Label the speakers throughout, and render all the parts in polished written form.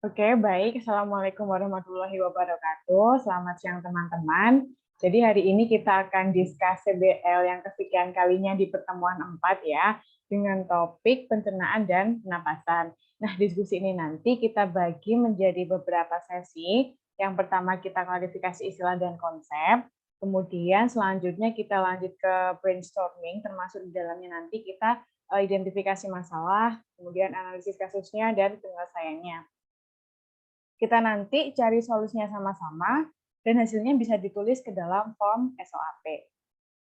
Speaker 1: Oke, baik. Assalamualaikum warahmatullahi wabarakatuh. Selamat siang teman-teman. Jadi hari ini kita akan diskus CBL yang kesekian kalinya di pertemuan 4 ya, dengan topik pencernaan dan pernapasan. Nah, diskusi ini nanti kita bagi menjadi beberapa sesi. Yang pertama kita klarifikasi istilah dan konsep. Kemudian selanjutnya kita lanjut ke brainstorming, termasuk di dalamnya nanti kita identifikasi masalah, kemudian analisis kasusnya, dan penyelesaiannya. Kita nanti cari solusinya sama-sama dan hasilnya bisa ditulis ke dalam form SOAP.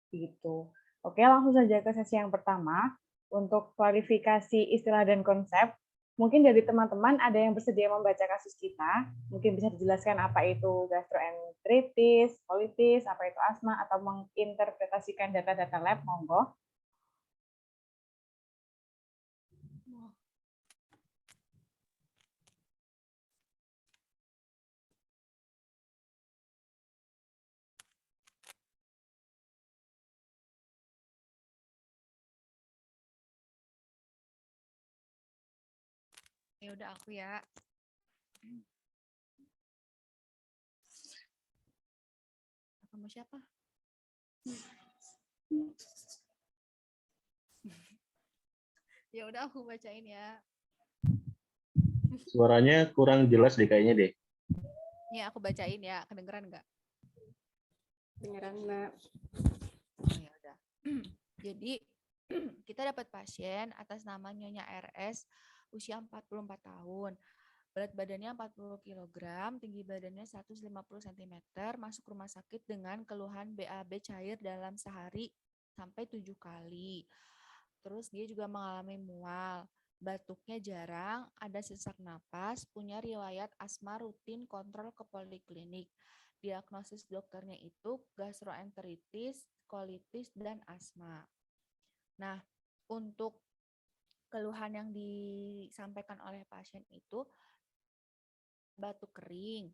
Speaker 1: Gitu. Oke, langsung saja ke sesi yang pertama. Untuk klarifikasi istilah dan konsep, mungkin dari teman-teman ada yang bersedia membaca kasus kita. Mungkin bisa dijelaskan apa itu gastroenteritis, kolitis, apa itu asma, atau menginterpretasikan data-data lab, monggo.
Speaker 2: Ya udah aku ya. Kamu siapa? Ya udah aku bacain ya.
Speaker 3: Suaranya kurang jelas deh kayaknya deh.
Speaker 2: Nih aku bacain ya, kedengeran nggak?
Speaker 4: Kedengeran, Mbak.
Speaker 2: Oh ya udah. Jadi kita dapat pasien atas nama Nyonya RS, usia 44 tahun. Berat badannya 40 kg, tinggi badannya 150 cm, masuk rumah sakit dengan keluhan BAB cair dalam sehari sampai 7 kali. Terus dia juga mengalami mual, batuknya jarang, ada sesak napas, punya riwayat asma rutin kontrol ke poliklinik. Diagnosis dokternya itu gastroenteritis, kolitis, dan asma. Nah, untuk keluhan yang disampaikan oleh pasien itu batuk kering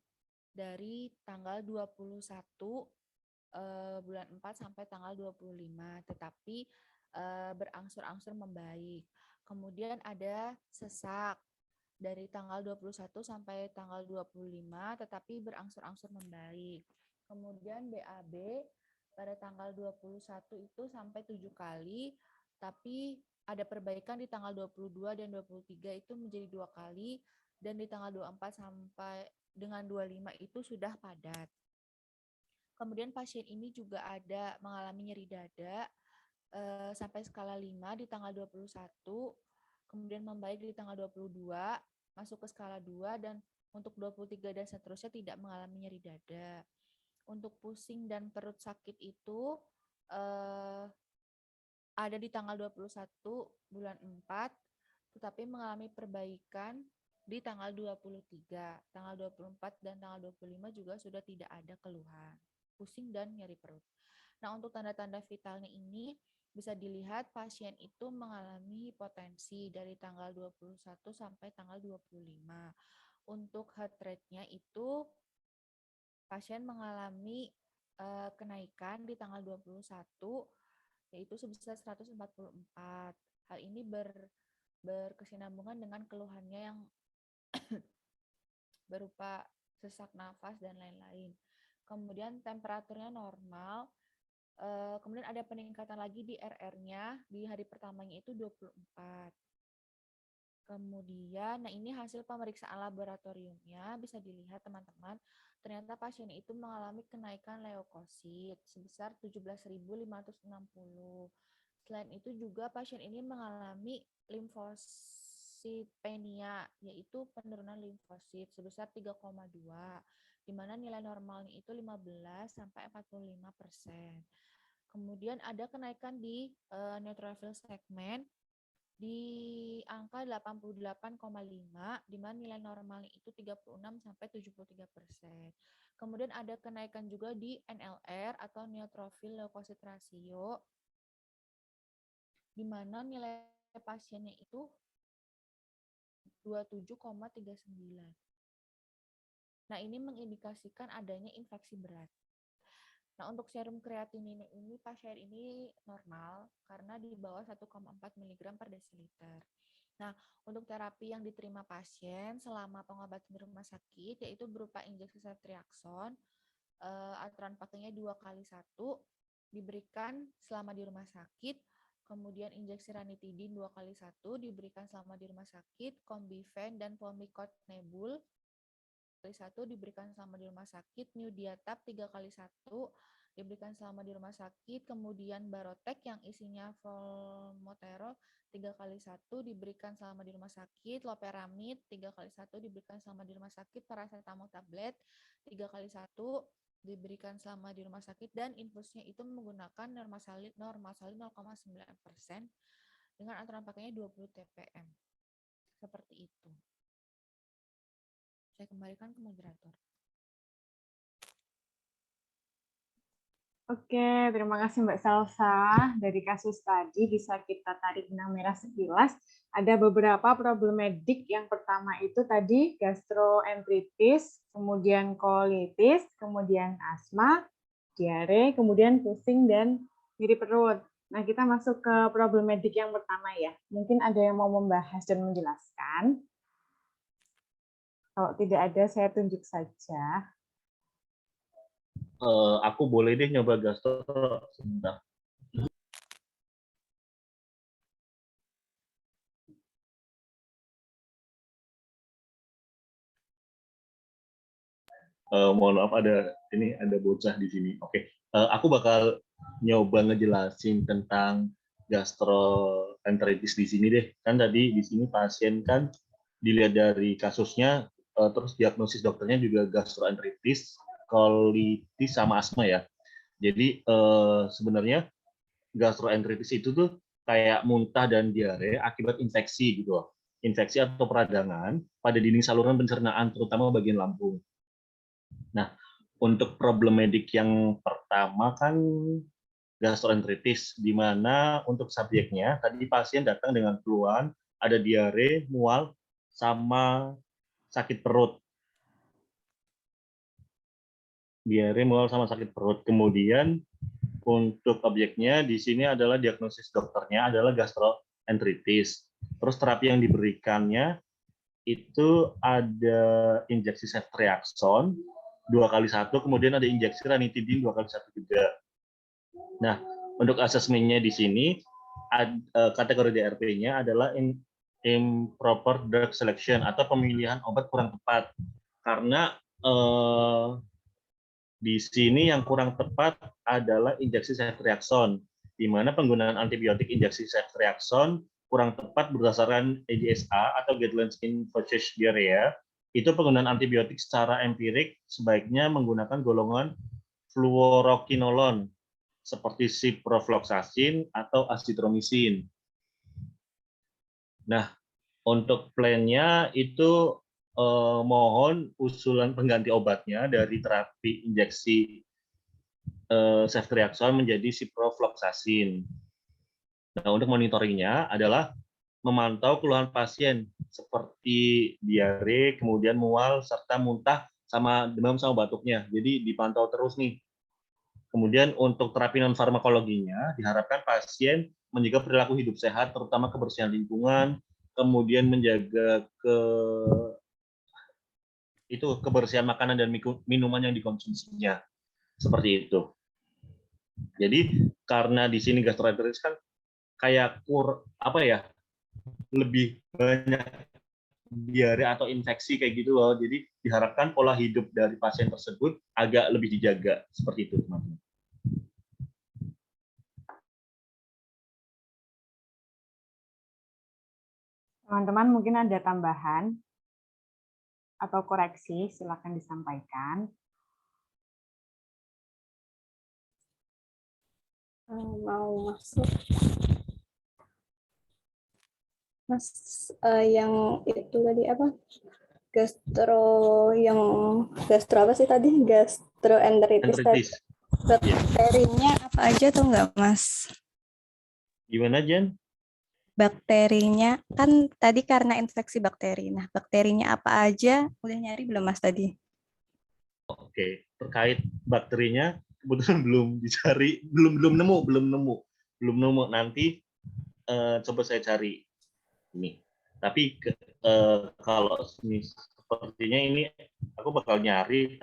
Speaker 2: dari tanggal 21 bulan 4 sampai tanggal 25, tetapi berangsur-angsur membaik. Kemudian ada sesak dari tanggal 21 sampai tanggal 25, tetapi berangsur-angsur membaik. Kemudian BAB pada tanggal 21 itu sampai 7 kali, tapi ada perbaikan di tanggal 22 dan 23 itu menjadi 2 kali, dan di tanggal 24 sampai dengan 25 itu sudah padat. Kemudian pasien ini juga ada mengalami nyeri dada sampai skala 5 di tanggal 21, kemudian membaik di tanggal 22, masuk ke skala 2, dan untuk 23 dan seterusnya tidak mengalami nyeri dada. Untuk pusing dan perut sakit itu ada di tanggal 21 bulan 4, tetapi mengalami perbaikan di tanggal 23. Tanggal 24 dan tanggal 25 juga sudah tidak ada keluhan, pusing dan nyeri perut. Nah, untuk tanda-tanda vitalnya ini bisa dilihat pasien itu mengalami hipotensi dari tanggal 21 sampai tanggal 25. Untuk heart rate-nya itu pasien mengalami kenaikan di tanggal 21 yaitu sebesar 144. Hal ini berkesinambungan dengan keluhannya yang berupa sesak nafas dan lain-lain. Kemudian temperaturnya normal. Kemudian ada peningkatan lagi di RR-nya di hari pertamanya itu 24. Kemudian, nah ini hasil pemeriksaan laboratoriumnya bisa dilihat teman-teman. Ternyata pasien itu mengalami kenaikan leukosit sebesar 17.560. Selain itu juga pasien ini mengalami limfositopenia, yaitu penurunan limfosit sebesar 3,2, di mana nilai normalnya itu 15 sampai 45%. Kemudian ada kenaikan di neutrophil segmen di angka 88,5, di mana nilai normalnya itu 36 sampai 73%. Kemudian ada kenaikan juga di NLR atau neutrophil leukosit rasio, di mana nilai pasiennya itu 27,39. Nah, ini mengindikasikan adanya infeksi berat. Nah, untuk serum kreatinine ini pasien ini normal karena di bawah 1,4 mg per desiliter. Nah, untuk terapi yang diterima pasien selama pengobatan di rumah sakit yaitu berupa injeksi ceftriaxone, aturan pakainya 2x1 diberikan selama di rumah sakit, kemudian injeksi ranitidin 2x1 diberikan selama di rumah sakit, Combifen dan Pulmicort Nebul 1 diberikan selama di rumah sakit, New-Diatab 3x1 diberikan selama di rumah sakit, kemudian Barotek yang isinya Volmoterol 3x1 diberikan selama di rumah sakit, Loperamid 3x1 diberikan selama di rumah sakit, paracetamol tablet 3x1 diberikan selama di rumah sakit, dan infusnya itu menggunakan Normasalin 0,9% dengan aturan pakainya 20 TPM. Seperti itu. Saya kembalikan ke moderator.
Speaker 1: Oke, terima kasih Mbak Salsa. Dari kasus tadi bisa kita tarik benang merah sekilas. Ada beberapa problematik. Yang pertama itu tadi gastroenteritis, kemudian kolitis, kemudian asma, diare, kemudian pusing dan nyeri perut. Nah, kita masuk ke problematik yang pertama ya. Mungkin ada yang mau membahas dan menjelaskan. Kalau tidak ada, saya tunjuk saja.
Speaker 3: Aku boleh deh nyoba gastro sebentar. Mohon maaf ada bocah di sini. Oke, aku bakal nyoba ngejelasin tentang gastroenteritis di sini deh. Kan tadi di sini pasien kan dilihat dari kasusnya, terus diagnosis dokternya juga gastroenteritis, kolitis sama asma ya. Jadi sebenarnya gastroenteritis itu tuh kayak muntah dan diare akibat infeksi gitu loh. Infeksi atau peradangan pada dinding saluran pencernaan, terutama bagian lambung. Nah, untuk problematik yang pertama kan gastroenteritis, di mana untuk subjeknya tadi pasien datang dengan keluhan ada diare, mual, sama sakit perut. Diare, mual, sama sakit perut. Kemudian untuk objeknya di sini adalah diagnosis dokternya adalah gastroenteritis. Terus terapi yang diberikannya itu ada injeksi ceftriaxone 2x1, kemudian ada injeksi ranitidin 2x1 juga. Nah, untuk asesmennya di sini kategori DRP-nya adalah improper drug selection atau pemilihan obat kurang tepat. Karena di sini yang kurang tepat adalah injeksi ceftriaxone, di mana penggunaan antibiotik injeksi ceftriaxone kurang tepat berdasarkan EDSA atau Guidelines in Infectious Diarrhea. Itu penggunaan antibiotik secara empirik sebaiknya menggunakan golongan fluorokinolon seperti ciprofloxacin atau azithromycin. Nah, untuk plan-nya itu mohon usulan pengganti obatnya dari terapi injeksi ceftriaxone menjadi ciprofloxacin. Nah, untuk monitoringnya adalah memantau keluhan pasien seperti diare, kemudian mual, serta muntah, sama demam sama batuknya. Jadi dipantau terus nih. Kemudian untuk terapi non farmakologinya diharapkan pasien menjaga perilaku hidup sehat, terutama kebersihan lingkungan, kemudian menjaga kebersihan makanan dan minuman yang dikonsumsinya. Seperti itu. Jadi karena di sini gastroenteritis kan kayak lebih banyak diare atau infeksi kayak gitu loh. Jadi diharapkan pola hidup dari pasien tersebut agak lebih dijaga. Seperti itu, teman-teman.
Speaker 1: Teman-teman mungkin ada tambahan atau koreksi, silakan disampaikan.
Speaker 4: Mau masuk. Mas, yang itu tadi apa? Gastro apa sih tadi? Gastroenteritis. Bakterinya apa aja tuh nggak, Mas?
Speaker 3: Gimana, Jen?
Speaker 4: Bakterinya kan tadi karena infeksi bakteri. Nah, bakterinya apa aja? Udah nyari belum, Mas, tadi?
Speaker 3: Oke, terkait bakterinya kebetulan belum dicari, belum nemu. Nanti coba saya cari ini. Tapi kalau sepertinya ini aku bakal nyari.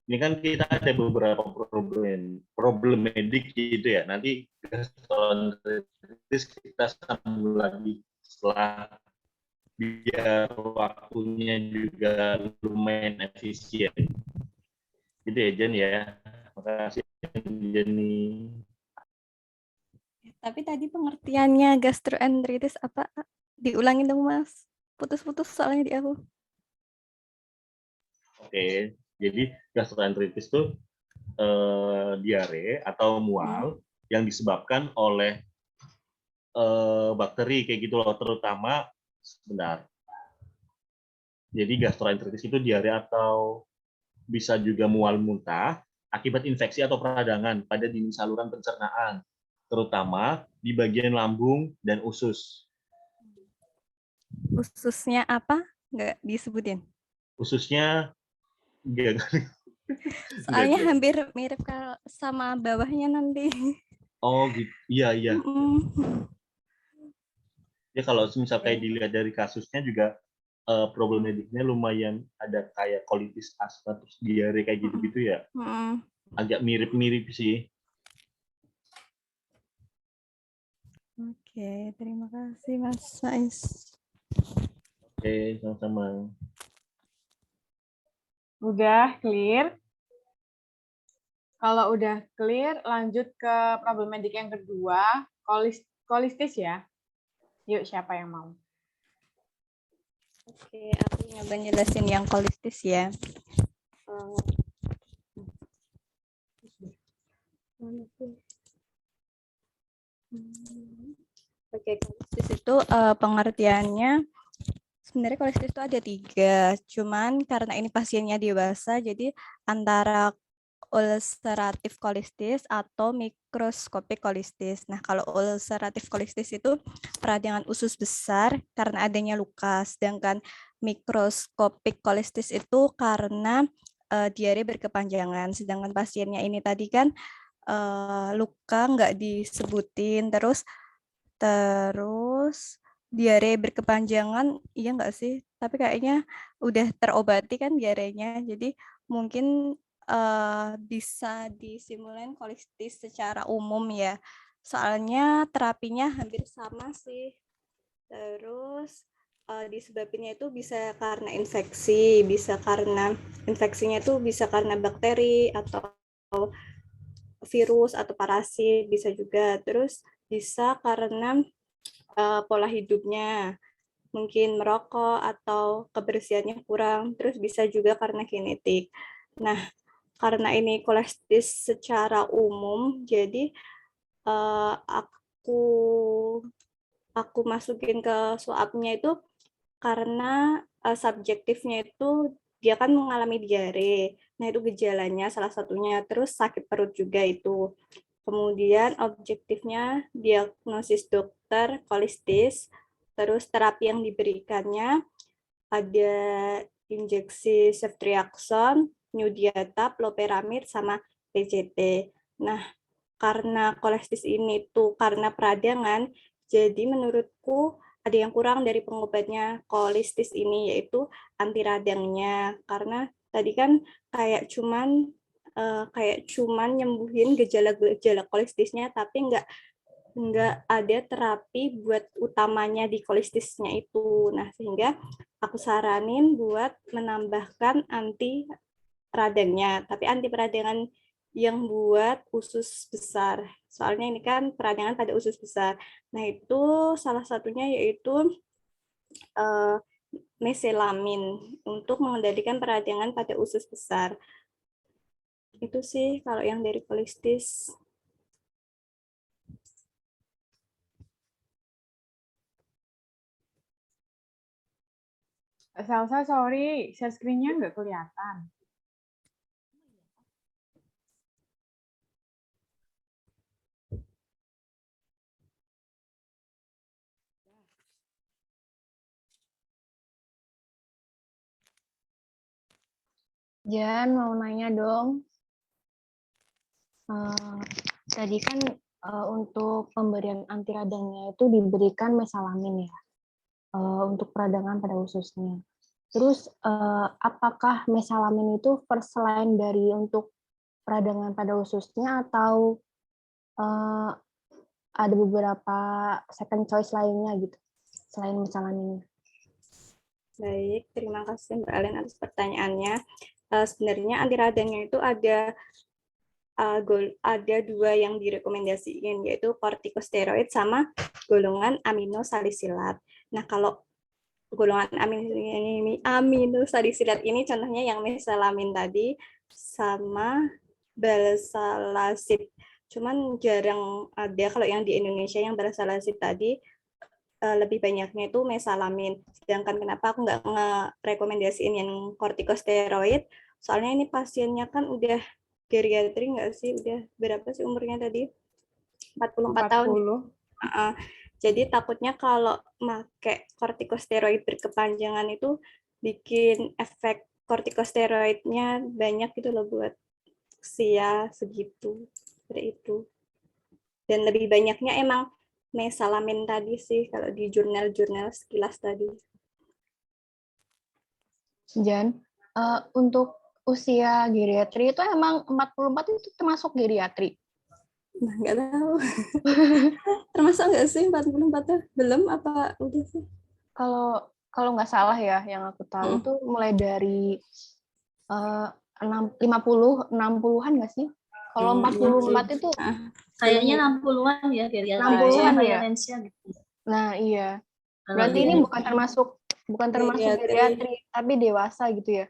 Speaker 3: Ini kan kita ada beberapa problem medik gitu ya. Nanti gastroenteritis kita sambung lagi setelah, biar waktunya juga lumayan efisien. Gitu ya Jen ya. Makasih Jenny.
Speaker 4: Tapi tadi pengertiannya gastroenteritis apa? Diulangin dong, Mas. Putus-putus soalnya di aku.
Speaker 3: Oke, jadi gastroenteritis itu diare atau mual yang disebabkan oleh bakteri kayak gitu loh, terutama sebentar. Jadi gastroenteritis itu diare atau bisa juga mual muntah akibat infeksi atau peradangan pada dinding saluran pencernaan, terutama di bagian lambung dan usus.
Speaker 4: Ususnya apa? Nggak disebutin.
Speaker 3: Ususnya enggak,
Speaker 4: Soalnya
Speaker 3: enggak.
Speaker 4: hampir mirip sama bawahnya nanti.
Speaker 3: Oh gitu, iya iya.
Speaker 4: Mm-mm.
Speaker 3: Ya kalau misal kayak
Speaker 4: Oke.
Speaker 3: dilihat dari kasusnya juga problem mediknya lumayan ada kayak colitis asma terus diare kayak
Speaker 4: Mm-mm.
Speaker 3: gitu-gitu ya.
Speaker 4: Mm-mm.
Speaker 3: Agak mirip-mirip sih.
Speaker 4: Oke, terima kasih Mas Faiz.
Speaker 3: Oke, sama-sama.
Speaker 1: Udah clear? Kalau udah clear, lanjut ke problem medik yang kedua, kolistis ya. Yuk, siapa yang mau?
Speaker 4: Oke, aku nyoba jelasin yang kolistis ya. Oke, kolistis itu pengertiannya sebenarnya kolistis itu ada 3. Cuman karena ini pasiennya dewasa, jadi antara ulceratif kolistis atau mikroskopik kolistis. Nah, kalau ulceratif kolistis itu peradangan usus besar karena adanya luka, sedangkan mikroskopik kolistis itu karena diare berkepanjangan. Sedangkan pasiennya ini tadi kan luka nggak disebutin, terus diare berkepanjangan, iya nggak sih? Tapi kayaknya udah terobati kan diarenya, jadi mungkin bisa disimulin kolistis secara umum ya. Soalnya terapinya hampir sama sih. Terus disebabinnya itu bisa karena infeksi, bisa karena infeksinya itu bisa karena bakteri atau virus atau parasit, bisa juga. Terus bisa karena pola hidupnya, mungkin merokok atau kebersihannya kurang, terus bisa juga karena genetik. Nah, karena ini kolistis secara umum, jadi aku masukin ke swabnya itu karena subjektifnya itu dia kan mengalami diare. Nah, itu gejalanya salah satunya, terus sakit perut juga itu. Kemudian objektifnya diagnosis dokter kolistis, terus terapi yang diberikannya ada injeksi ceftriaxone, New-Diatab, loperamid, sama PCT. Nah, karena kolistis ini tuh karena peradangan, jadi menurutku ada yang kurang dari pengobatnya kolistis ini, yaitu anti radangnya. Karena tadi kan kayak cuman nyembuhin gejala-gejala kolistisnya, tapi nggak ada terapi buat utamanya di kolistisnya itu. Nah, sehingga aku saranin buat menambahkan anti radangnya, tapi anti peradangan yang buat usus besar. Soalnya ini kan peradangan pada usus besar. Nah, itu salah satunya yaitu uh, meselamin untuk mengendalikan peradangan pada usus besar. Itu sih kalau yang dari kolistis.
Speaker 1: Salsa, sorry, share screen-nya nggak kelihatan.
Speaker 5: Jan, mau nanya dong. Tadi kan untuk pemberian anti radangnya itu diberikan mesalamin ya. untuk peradangan pada ususnya. Terus apakah mesalamin itu first line dari untuk peradangan pada ususnya atau ada beberapa second choice lainnya gitu selain mesalamin?
Speaker 4: Baik, terima kasih Mbak Alen atas pertanyaannya. Sebenarnya anti radangnya itu ada dua yang direkomendasiin, yaitu kortikosteroid sama golongan aminosalisilat. Nah, kalau golongan aminosalisilat ini contohnya yang mesalamin tadi sama balsalacid. Cuman jarang ada kalau yang di Indonesia yang balsalacid tadi lebih banyaknya itu mesalamin. Sedangkan kenapa aku nggak ngerekomendasiin yang kortikosteroid? Soalnya ini pasiennya kan udah geriatri nggak sih? Udah berapa sih umurnya tadi? 44 tahun.
Speaker 1: 40.
Speaker 4: Jadi takutnya kalau pakai kortikosteroid berkepanjangan itu bikin efek kortikosteroidnya banyak gitu loh buat usia segitu. Seperti itu. Dan lebih banyaknya emang mesalamin tadi sih kalau di jurnal-jurnal sekilas tadi.
Speaker 5: Jan, untuk usia geriatri itu emang 44 itu termasuk geriatri?
Speaker 4: Nah, nggak tahu. Termasuk nggak sih 44 tuh? Belum apa udah sih?
Speaker 5: Kalau nggak salah ya, yang aku tahu itu mulai dari 60-an nggak sih? Kalau 44 itu
Speaker 6: kayaknya 60-an ya geriatri.
Speaker 5: 60-an ya.
Speaker 6: Valencia gitu.
Speaker 5: Nah, iya.
Speaker 6: Kalau
Speaker 5: Berarti ini
Speaker 6: geriatri.
Speaker 5: bukan termasuk geriatri, tapi dewasa gitu ya.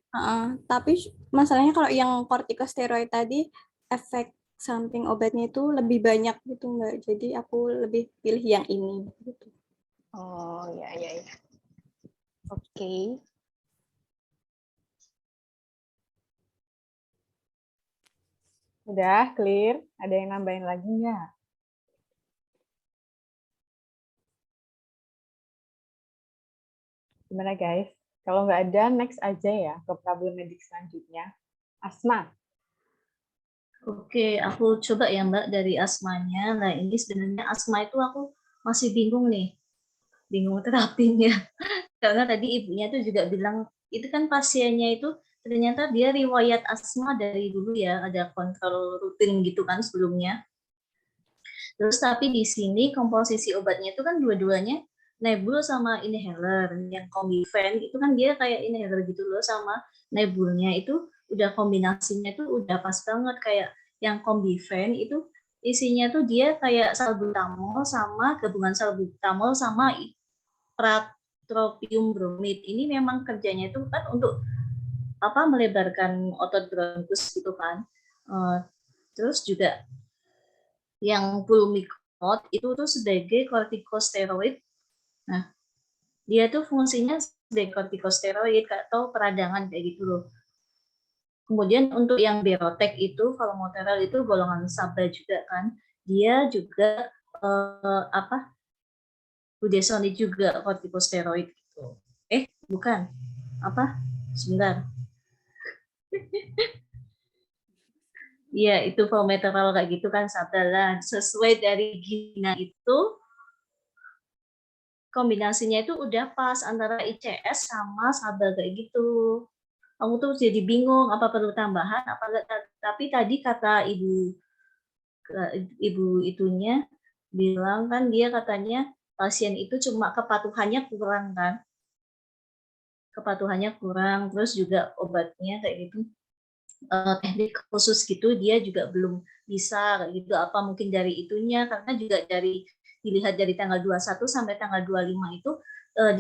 Speaker 4: Tapi masalahnya kalau yang kortikosteroid tadi efek samping obatnya itu lebih banyak gitu Mbak. Jadi aku lebih pilih yang ini gitu.
Speaker 5: Oh, iya. Oke.
Speaker 1: Udah clear? Ada yang nambahin lagi nggak? Gimana guys? Kalau nggak ada, next aja ya ke problem medik selanjutnya. Asma.
Speaker 6: Oke, aku coba ya Mbak dari asmanya. Nah ini sebenarnya asma itu aku masih bingung nih. Bingung terapinya. Karena tadi ibunya tuh juga bilang, itu kan pasiennya itu ternyata dia riwayat asma dari dulu ya, ada kontrol rutin gitu kan sebelumnya. Terus tapi di sini komposisi obatnya itu kan dua-duanya nebul sama inhaler. Yang Combifen itu kan dia kayak inhaler gitu loh, sama nebulnya itu udah kombinasinya tuh udah pas banget. Kayak yang Combifen itu isinya tuh dia kayak salbutamol sama gabungan salbutamol sama pratropium bromid. Ini memang kerjanya itu kan untuk melebarkan otot bronkus gitu kan. Terus juga yang pulmicort itu tuh sebagai kortikosteroid. Nah, dia tuh fungsinya sebagai kortikosteroid atau peradangan kayak gitu loh. Kemudian untuk yang Berotek itu, Formoterol itu golongan SABA juga kan. Dia juga budesonide juga kortikosteroid gitu. Bukan. Sebentar. Iya, itu formoterol kayak gitu kan SABA lah. Sesuai dari Gina itu kombinasinya itu udah pas antara ICS sama SABA kayak gitu. Aku tuh jadi bingung apa perlu tambahan apa enggak. Tapi tadi kata ibu itunya bilang kan dia katanya pasien itu cuma kepatuhannya kurang kan. Kepatuhannya kurang, terus juga obatnya kayak gitu. Teknik khusus gitu dia juga belum bisa kayak gitu, apa mungkin dari itunya, karena juga dilihat dari tanggal 21 sampai tanggal 25 itu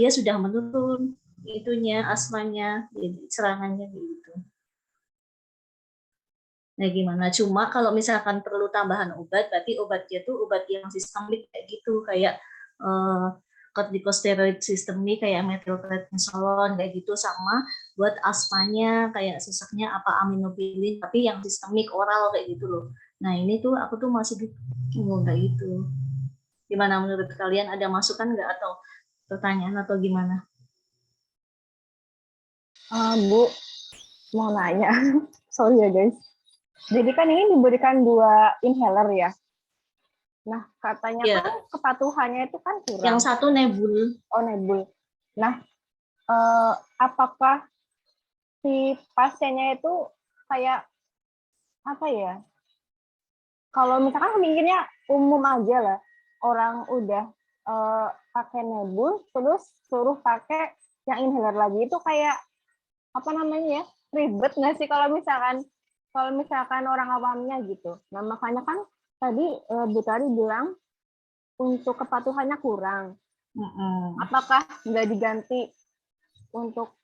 Speaker 6: dia sudah menurun itunya asmanya, serangannya gitu. Nah gimana? Cuma kalau misalkan perlu tambahan obat, berarti obatnya tuh obat yang sistemik kayak gitu, kayak kortikosteroid sistemik kayak metilprednisolon kayak gitu, sama buat asmanya kayak sesaknya apa aminopilin, tapi yang sistemik oral kayak gitu loh. Nah ini tuh aku tuh masih bingung kayak gitu. Gimana menurut kalian, ada masukan nggak atau pertanyaan atau gimana?
Speaker 5: Bu, mau nanya. Sorry ya guys. Jadi kan ini diberikan 2 inhaler ya. Nah, katanya kan kepatuhannya itu kan kurang.
Speaker 6: Yang satu nebul.
Speaker 5: Oh, nebul. Nah, apakah si pasiennya itu kayak apa ya? Kalau misalkan mikirnya umum aja lah, orang udah pakai nebul, terus suruh pakai yang inhaler lagi itu kayak apa namanya ya, ribet nggak sih kalau misalkan orang awamnya gitu. Nah makanya kan tadi Bu Tari bilang untuk kepatuhannya kurang. Apakah nggak diganti untuk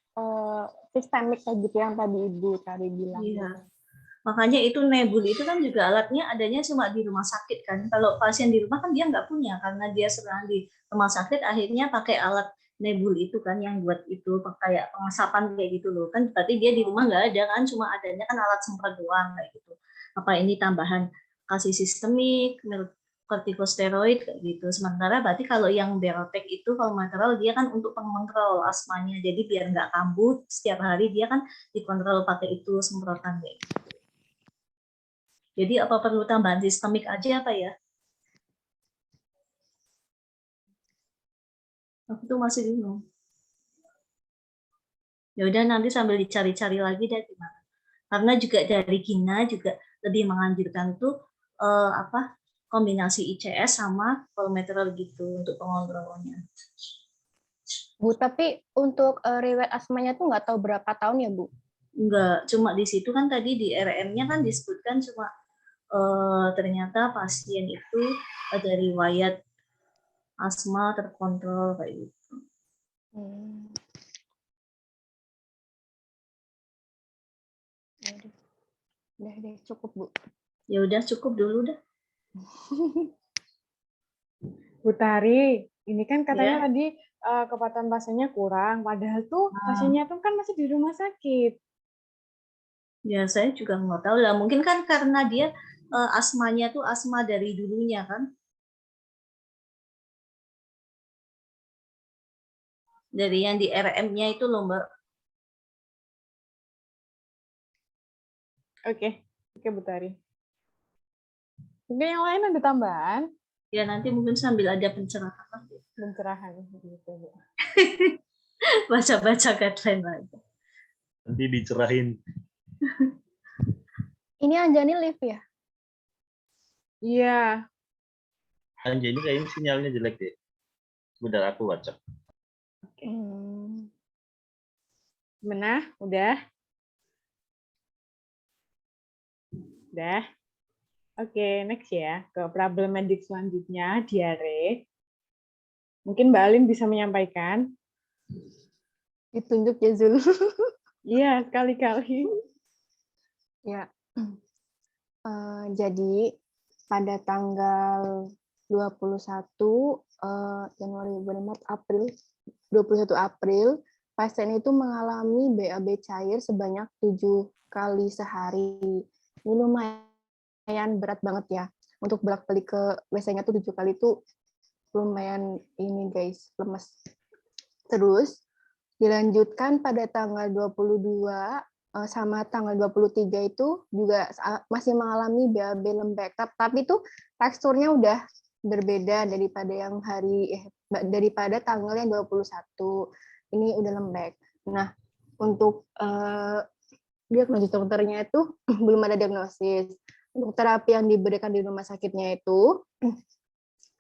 Speaker 5: sistemik kayak gitu yang tadi Ibu Tari bilang?
Speaker 6: Iya. Makanya itu nebul itu kan juga alatnya adanya cuma di rumah sakit kan. Kalau pasien di rumah kan dia nggak punya karena dia sedang di rumah sakit akhirnya pakai alat nebul itu kan yang buat itu kayak pengesapan kayak gitu loh kan. Berarti dia di rumah nggak ada kan, cuma adanya kan alat semprot doang kayak gitu. Apa ini tambahan kasih sistemik, kortikosteroid kayak gitu. Sementara berarti kalau yang Berotex itu Valmeterol dia kan untuk pengontrol asmanya. Jadi biar nggak kambuh setiap hari dia kan dikontrol pakai itu semprotan kayak gitu. Jadi apa perlu tambahan sistemik aja apa ya? Aku tuh masih bingung. Ya udah nanti sambil dicari-cari lagi deh gimana. Karena juga dari Gina juga lebih menganjurkan tuh apa kombinasi ICS sama Valmeterol gitu untuk pengontrolnya.
Speaker 5: Bu, tapi untuk riwayat asmanya tuh nggak tahu berapa tahun ya Bu?
Speaker 6: Enggak, cuma di situ kan tadi di RM-nya kan disebutkan cuma ternyata pasien itu ada riwayat asma terkontrol kayak gitu.
Speaker 5: Udah deh, cukup Bu.
Speaker 6: Ya udah cukup dulu dah.
Speaker 1: Bu Tari, ini kan katanya
Speaker 6: Ya.
Speaker 1: tadi kepatuhan pasiennya kurang, padahal tuh pasiennya tuh kan masih di rumah sakit.
Speaker 6: Ya saya juga nggak tahu lah. Mungkin kan karena dia asmanya tuh asma dari dulunya kan. Dari yang di RM-nya itu loh Mbak.
Speaker 1: Oke, Bu Tari. Mungkin yang lain ada tambahan?
Speaker 6: Ya nanti mungkin sambil ada pencerahan lah.
Speaker 1: Pencerahan gitu, Bu.
Speaker 6: Baca-baca guideline lagi.
Speaker 3: Nanti dicerahin.
Speaker 5: Ini Anjani live ya?
Speaker 1: Iya.
Speaker 3: Anjay, ini kayaknya sinyalnya jelek deh. Sebentar aku WhatsApp.
Speaker 1: Gimana? Udah? Udah? Oke, next ya. Ke problem medik selanjutnya, diare. Mungkin Mbak Alin bisa menyampaikan.
Speaker 5: Ditunjuk ya Zul.
Speaker 1: Iya, sekali-kali.
Speaker 5: Ya. Jadi pada tanggal 21 Januari, Maret, April, 21 April, pasien itu mengalami BAB cair sebanyak 7 kali sehari. Ini lumayan berat banget ya. Untuk bolak-balik ke WC-nya tuh 7 kali itu lumayan ini guys, lemes. Terus dilanjutkan pada tanggal 22 sama tanggal 23 itu juga masih mengalami BAB lembek, tapi itu teksturnya udah berbeda daripada tanggal yang 21. Ini udah lembek. Nah, untuk diagnosis dokternya itu belum ada diagnosis. Untuk terapi yang diberikan di rumah sakitnya itu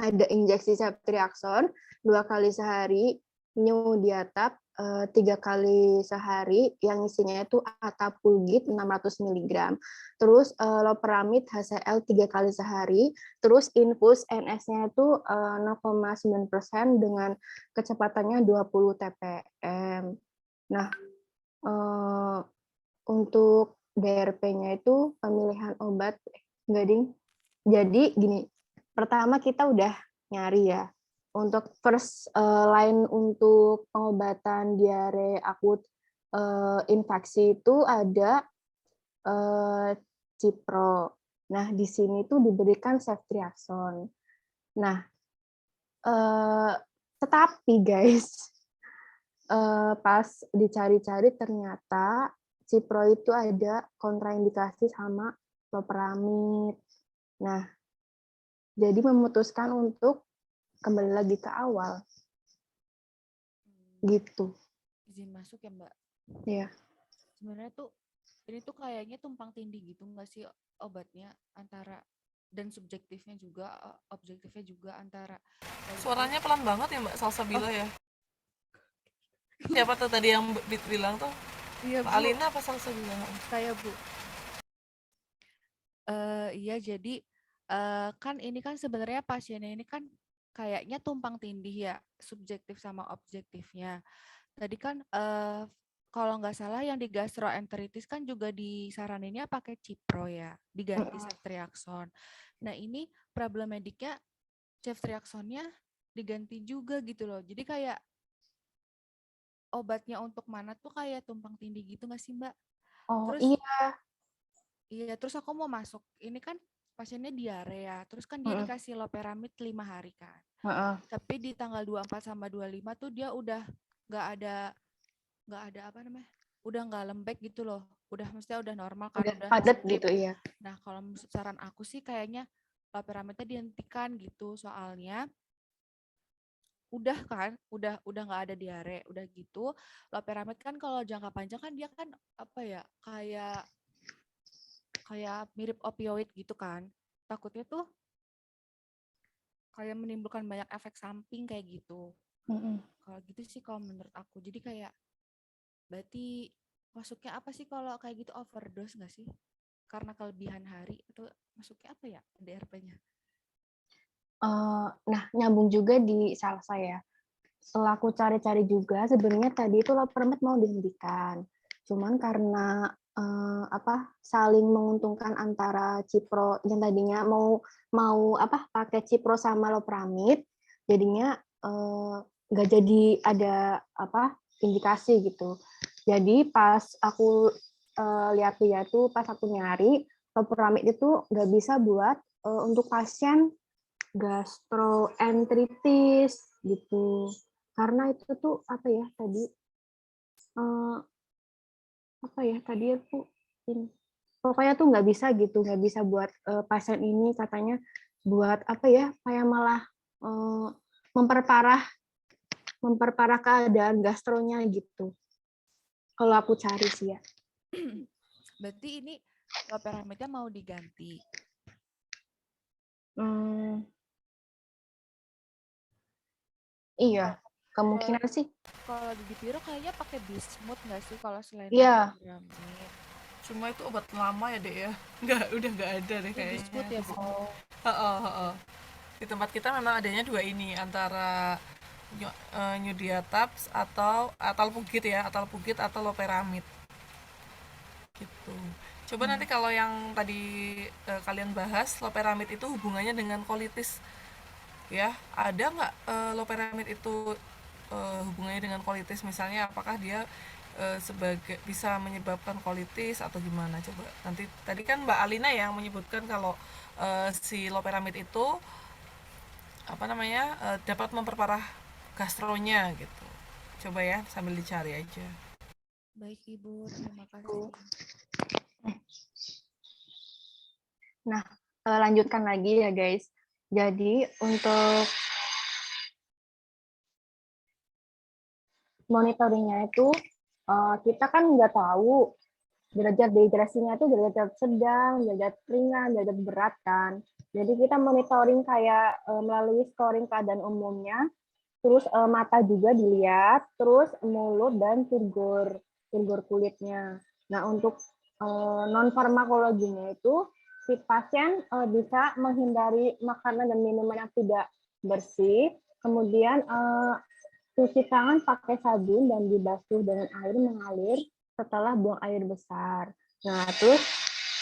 Speaker 5: ada injeksi ceftriaxone 2 kali sehari, New-Diatab 3 kali sehari, yang isinya itu Atapulgit 600 mg. Terus loperamid HCl 3 kali sehari, terus infus NS-nya itu 0,9% dengan kecepatannya 20 TPM. Nah, untuk DRP-nya itu pemilihan obat, gading. Jadi gini, pertama kita udah nyari ya. Untuk first line untuk pengobatan diare akut infeksi itu ada Cipro. Nah, di sini tuh diberikan ceftriaxone. Nah, tetapi guys, pas dicari-cari ternyata Cipro itu ada kontraindikasi sama loperamid. Nah, jadi memutuskan untuk kembali lagi ke awal. gitu.
Speaker 2: Izin masuk ya Mbak.
Speaker 5: Iya.
Speaker 2: Sebenarnya tuh ini tuh kayaknya tumpang tindih gitu nggak sih obatnya antara dan subjektifnya juga objektifnya juga antara
Speaker 7: Suaranya pelan banget ya Mbak Salsabila ya. Siapa tuh tadi yang bilang tuh?
Speaker 2: iya
Speaker 7: Mbak
Speaker 2: Bu,
Speaker 7: Alina apa Salsabila?
Speaker 2: saya Bu. Iya jadi kan ini kan sebenarnya pasiennya ini kan kayaknya tumpang tindih ya subjektif sama objektifnya. Tadi kan kalau nggak salah yang di gastroenteritis kan juga disaraninnya pakai Cipro ya, diganti ceftriaxone. Nah ini problem mediknya ceftriaxone-nya diganti juga gitu loh. Jadi kayak obatnya untuk mana tuh kayak tumpang tindih gitu nggak sih Mbak?
Speaker 5: Oh
Speaker 2: Terus
Speaker 5: iya.
Speaker 2: iya, terus aku mau masuk. Ini kan pasiennya diare ya. Terus kan dia dikasih loperamid 5 hari kan.
Speaker 5: Heeh.
Speaker 2: Tapi di tanggal 24 sama 25 tuh dia udah nggak ada apa namanya? Udah nggak lembek gitu loh. Udah maksudnya udah normal kan,
Speaker 5: Udah
Speaker 2: udah
Speaker 5: padat
Speaker 2: skip.
Speaker 5: gitu iya.
Speaker 2: Nah, kalau saran aku sih kayaknya loperamidnya dihentikan gitu. Soalnya udah kan, udah nggak ada diare, udah gitu. Loperamid kan kalau jangka panjang kan dia kan apa ya? Kayak mirip opioid gitu kan. Takutnya tuh kayak menimbulkan banyak efek samping kayak gitu. Kalau gitu sih kalau menurut aku. Jadi kayak berarti masuknya apa sih kalau kayak gitu overdose nggak sih? Karena kelebihan hari atau masuknya apa ya DRP-nya?
Speaker 5: Nah, nyambung juga di salsa ya. Setelah aku cari-cari juga, sebenarnya tadi itu loperamid mau dihentikan. Cuman karena saling menguntungkan antara Cipro yang tadinya mau pakai Cipro sama loperamid, jadinya nggak jadi ada indikasi gitu. Jadi pas aku lihat-lihat tuh, pas aku nyari loperamid itu nggak bisa buat untuk pasien gastroenteritis gitu, karena itu tuh aku pokoknya tuh nggak bisa gitu, nggak bisa buat pasien ini, katanya buat kayak malah memperparah keadaan gastronya gitu, kalau aku cari sih ya.
Speaker 2: Berarti ini loperamidnya mau diganti.
Speaker 5: Iya, kemungkinan sih.
Speaker 2: Kalau di Dipiro kayaknya pakai bismut nggak sih kalau selain
Speaker 5: Iya.
Speaker 2: loperamid?
Speaker 7: Cuma itu obat lama ya Dek ya. Udah nggak ada deh kayaknya.
Speaker 2: Bismut ya Bu.
Speaker 7: Di tempat kita memang adanya dua ini, antara Nyudiatabs atau Atalpugit ya, Atalpugit atau loperamid gitu. Coba nanti kalau yang tadi kalian bahas, loperamid itu hubungannya dengan kolitis ya, ada nggak loperamid itu hubungannya dengan kolitis, misalnya apakah dia sebagai bisa menyebabkan kolitis atau gimana? Coba nanti, tadi kan Mbak Alina yang menyebutkan kalau si loperamid itu dapat memperparah gastronya gitu. Coba ya sambil dicari aja.
Speaker 2: Baik Ibu, terima kasih.
Speaker 5: Nah, lanjutkan lagi ya guys. Jadi untuk monitoringnya itu kita kan nggak tahu derajat dehidrasinya itu derajat sedang, derajat ringan, derajat berat kan. Jadi kita monitoring kayak melalui scoring keadaan umumnya, terus mata juga dilihat, terus mulut dan turgor kulitnya. Nah, untuk non farmakologinya itu si pasien bisa menghindari makanan dan minuman yang tidak bersih, kemudian cuci tangan pakai sabun dan dibasuh dengan air mengalir setelah buang air besar. Nah, terus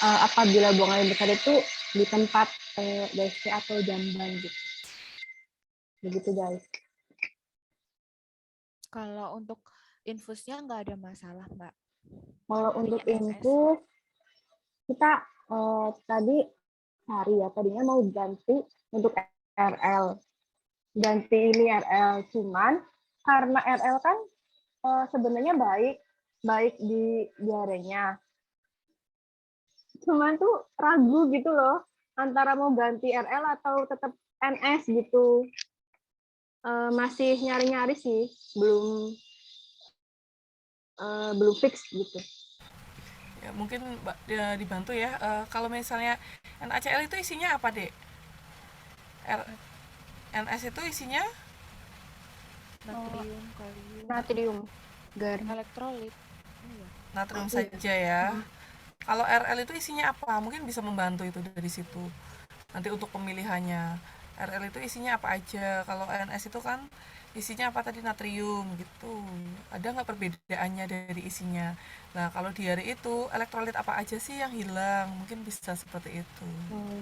Speaker 5: apabila buang air besar itu di tempat WC atau jamban gitu. Begitu guys.
Speaker 2: Kalau untuk infusnya nggak ada masalah, Mbak.
Speaker 5: Kalau untuk infus, kita tadi cari ya, tadinya mau ganti untuk RL. Ganti ini RL, cuman karena RL kan sebenarnya baik di diarenya. Cuman tuh ragu gitu loh, antara mau ganti RL atau tetap NS gitu. Masih nyari-nyari sih, belum belum fix gitu.
Speaker 7: Ya, mungkin ya, dibantu ya. Kalau misalnya NaCl itu isinya apa, Dek? NS itu isinya
Speaker 2: Natrium, kalium,
Speaker 5: Natrium, garam.
Speaker 2: elektrolit. Iya.
Speaker 7: natrium
Speaker 5: Iya.
Speaker 7: saja ya. Kalau Rl itu isinya apa? Mungkin bisa membantu itu dari situ. Nanti untuk pemilihannya. Rl itu isinya apa aja? Kalau NS itu kan isinya apa tadi, natrium gitu. Ada nggak perbedaannya dari isinya? Nah, kalau diare itu elektrolit apa aja sih yang hilang? Mungkin bisa seperti itu.
Speaker 2: Oh,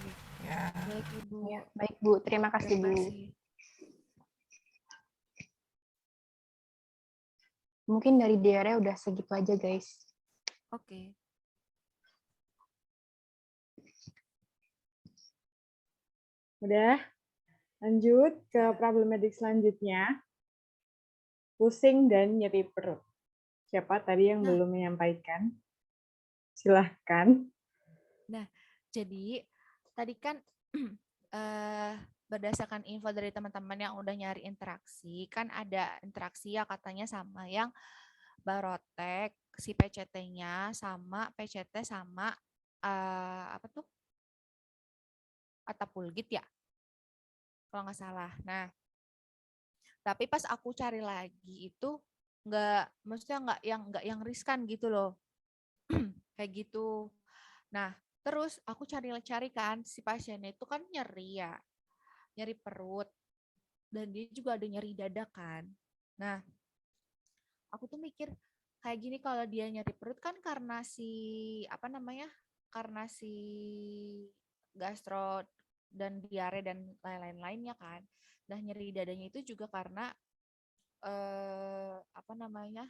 Speaker 2: gitu.
Speaker 7: Ya.
Speaker 2: Baik, Ibu.
Speaker 5: Ya, baik Bu, terima kasih
Speaker 2: Terima
Speaker 5: Bu.
Speaker 2: kasih.
Speaker 5: Mungkin dari diare udah segitu aja guys.
Speaker 2: Oke.
Speaker 1: Udah, lanjut ke problematik selanjutnya. Pusing dan nyeri perut. Siapa tadi yang
Speaker 2: Nah.
Speaker 1: belum menyampaikan? Silahkan.
Speaker 2: Nah, jadi tadi kan berdasarkan info dari teman-teman yang udah nyari interaksi, kan ada interaksi ya katanya sama yang Barotek, si PCT-nya sama PCT sama apa tuh? Atapulgit ya? Kalau nggak salah. Nah, tapi pas aku cari lagi itu maksudnya nggak yang riskan gitu loh. Kayak gitu. Nah, terus aku cari-cari kan si pasiennya itu kan nyeri ya, nyeri perut, dan dia juga ada nyeri dada kan. Nah, aku tuh mikir kayak gini, kalau dia nyeri perut kan karena si apa namanya, karena si gastro dan diare dan lain-lainnya kan. Nah, nyeri dadanya itu juga karena apa namanya,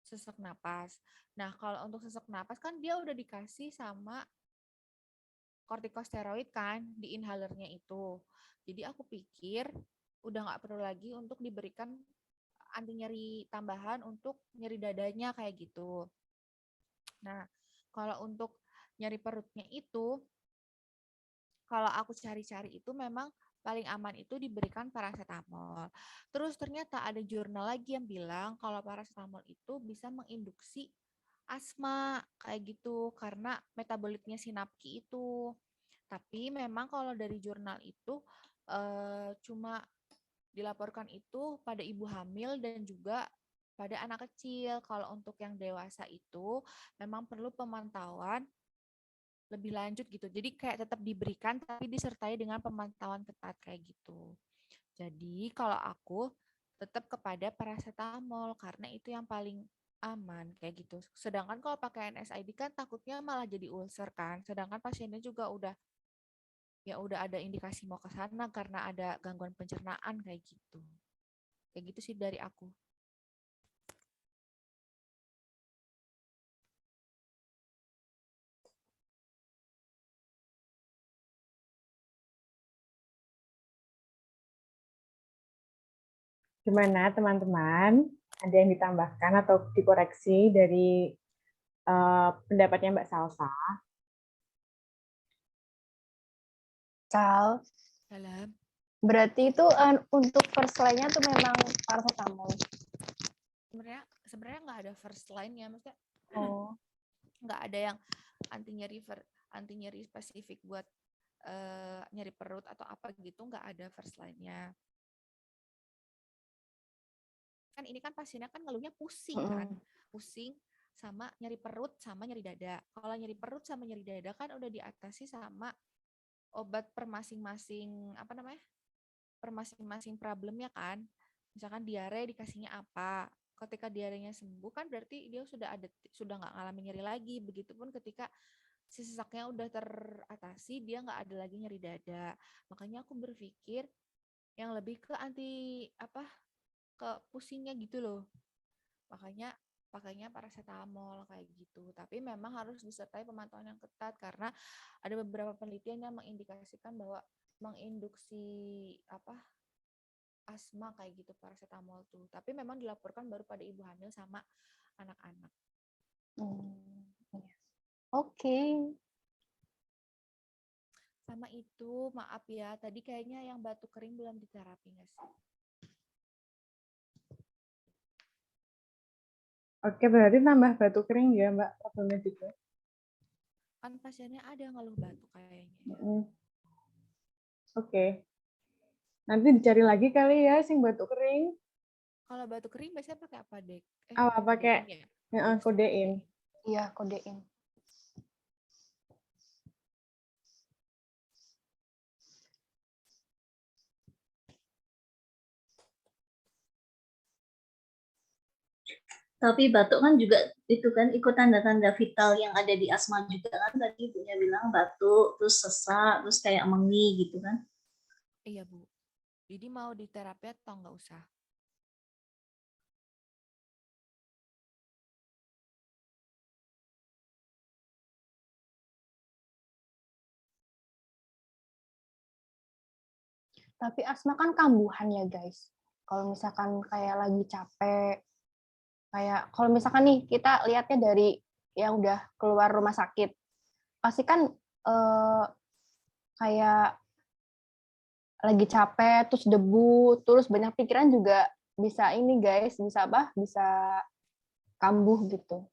Speaker 2: sesak napas. Nah, kalau untuk sesak napas kan dia udah dikasih sama kortikosteroid kan di inhalernya itu. Jadi aku pikir udah nggak perlu lagi untuk diberikan anti nyeri tambahan untuk nyeri dadanya kayak gitu. Nah, kalau untuk nyeri perutnya itu, kalau aku cari-cari itu memang paling aman itu diberikan paracetamol. Terus ternyata ada jurnal lagi yang bilang kalau paracetamol itu bisa menginduksi asma kayak gitu karena metabolitnya sinapki itu. Tapi memang kalau dari jurnal itu cuma dilaporkan itu pada ibu hamil dan juga pada anak kecil. Kalau untuk yang dewasa itu memang perlu pemantauan lebih lanjut gitu. Jadi kayak tetap diberikan tapi disertai dengan pemantauan ketat kayak gitu. Jadi kalau aku tetap kepada paracetamol karena itu yang paling aman kayak gitu. Sedangkan kalau pakai NSAID kan takutnya malah jadi ulcer kan. Sedangkan pasiennya juga udah ada indikasi mau ke sana karena ada gangguan pencernaan kayak gitu. Kayak gitu sih dari aku.
Speaker 1: Gimana teman-teman? Ada yang ditambahkan atau dikoreksi dari pendapatnya Mbak Salsa?
Speaker 5: Cal,
Speaker 2: Dalam.
Speaker 5: berarti itu untuk first line-nya tuh memang paracetamol.
Speaker 2: Sebenarnya nggak ada first line ya, maksudnya
Speaker 5: Oh,
Speaker 2: nggak ada yang anti nyeri spesifik buat nyeri perut atau apa gitu, nggak ada first line-nya. Kan ini kan pasiennya kan ngeluhnya pusing kan, pusing sama nyeri perut sama nyeri dada. Kalau nyeri perut sama nyeri dada kan udah diatasi sama obat per masing-masing apa namanya, per masing-masing problemnya kan. Misalkan diare dikasihnya apa, ketika diarenya sembuh kan berarti dia sudah nggak ngalamin nyeri lagi. Begitupun ketika si sesaknya udah teratasi, dia nggak ada lagi nyeri dada. Makanya aku berpikir yang lebih ke ke pusingnya gitu loh. Makanya pakainya paracetamol kayak gitu. Tapi memang harus disertai pemantauan yang ketat karena ada beberapa penelitian yang mengindikasikan bahwa menginduksi asma kayak gitu paracetamol tuh. Tapi memang dilaporkan baru pada ibu hamil sama anak-anak.
Speaker 5: oke.
Speaker 2: Sama itu, maaf ya, tadi kayaknya yang batuk kering belum diterapi nggak sih?
Speaker 1: Oke, berarti tambah batuk kering ya, Mbak, problemnya juga.
Speaker 2: Kan pasiennya ada ngeluh batuk kayaknya.
Speaker 1: Oke. Nanti dicari lagi kali ya, sing batuk kering.
Speaker 2: Kalau batuk kering biasanya pakai apa, Dek?
Speaker 1: Pakai
Speaker 2: kodein ya?
Speaker 1: kodein.
Speaker 5: Iya, kodein.
Speaker 6: Tapi batuk kan juga itu kan ikut tanda-tanda vital yang ada di asma juga kan, tadi ibunya bilang batuk, terus sesak, terus kayak mengi gitu kan.
Speaker 2: Iya, Bu. Jadi mau di terapi atau nggak usah?
Speaker 5: Tapi asma kan kambuhan ya guys. Kalau misalkan kayak lagi capek, kayak kalau misalkan nih kita lihatnya dari yang udah keluar rumah sakit, pasti kan kayak lagi capek, terus debu, terus banyak pikiran juga bisa ini guys, bisa apa? Bisa kambuh gitu.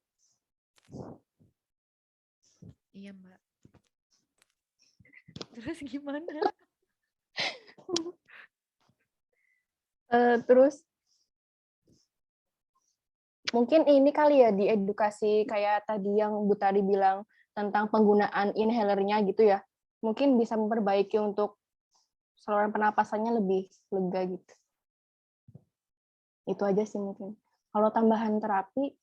Speaker 2: Iya, Mbak. Terus gimana?
Speaker 5: Terus mungkin ini kali ya diedukasi kayak tadi yang Bu Tari bilang tentang penggunaan inhalernya gitu ya. Mungkin bisa memperbaiki untuk saluran pernapasannya lebih lega gitu. Itu aja sih mungkin. Kalau tambahan terapi,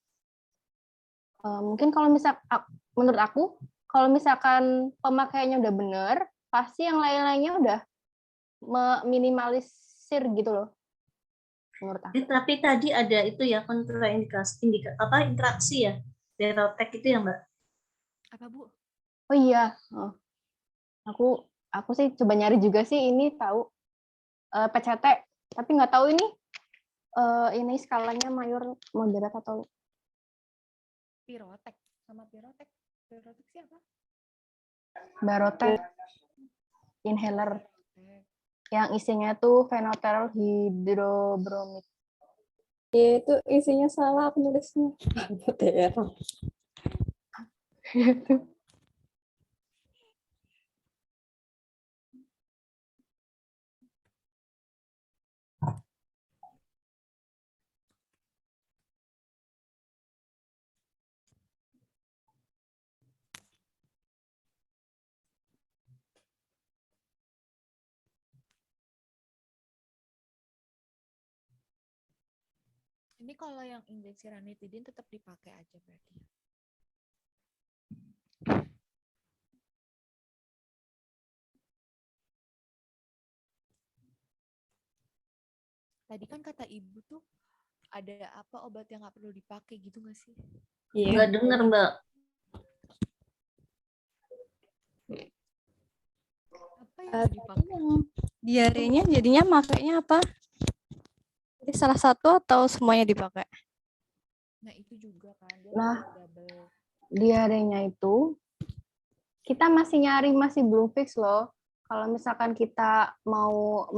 Speaker 5: mungkin kalau menurut aku, kalau misalkan pemakaiannya udah benar, pasti yang lain-lainnya udah meminimalisir gitu loh. Menurut aku.
Speaker 6: Tapi tadi ada itu ya kontraindikasi, interaksi ya, Berotek itu ya Mbak?
Speaker 2: Apa, Bu?
Speaker 5: Oh iya, aku sih coba nyari juga sih ini tahu PCT, tapi nggak tahu ini skalanya mayor, moderat atau
Speaker 2: Pirotek sama pirotek. Pirotek siapa?
Speaker 5: Barotek inhaler yang isinya tuh fenoterol hidrobromid. Ya itu isinya salah aku nulisnya.
Speaker 2: Ini kalau yang injeksi ranitidin tetap dipakai aja berarti. Tadi kan kata Ibu tuh ada apa obat yang nggak perlu dipakai gitu nggak sih?
Speaker 6: Iya. Nggak dengar Mbak.
Speaker 2: Apa yang dipakai?
Speaker 5: Diarenya jadinya makainya apa? Jadi salah satu atau semuanya dipakai?
Speaker 2: Nah itu juga kan.
Speaker 5: Nah,
Speaker 2: double.
Speaker 5: diarenya itu kita masih nyari, masih belum fix loh. Kalau misalkan kita mau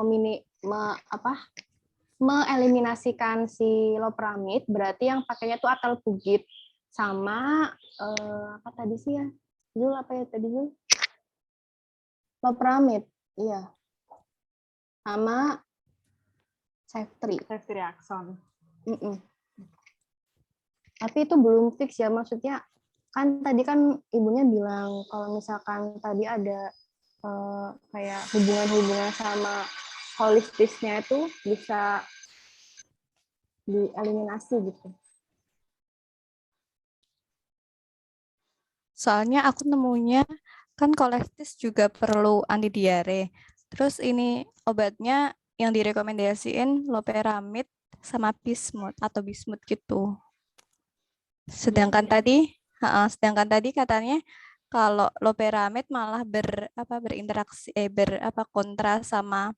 Speaker 5: mengeliminasikan si loperamid, berarti yang pakainya tuh atalpugid sama apa tadi sih ya? Zul apa ya tadi Zul? Loperamid, iya. Sama
Speaker 1: ceftriaxone.
Speaker 5: Tapi itu belum fix ya, maksudnya kan tadi kan ibunya bilang kalau misalkan tadi ada kayak hubungan-hubungan sama holistisnya itu bisa dieliminasi gitu. Soalnya aku nemunya kan kolestis juga perlu anti diare. Terus ini obatnya yang direkomendasiin loperamid sama bismut atau bismut gitu. Sedangkan tadi katanya kalau loperamid malah berinteraksi kontra sama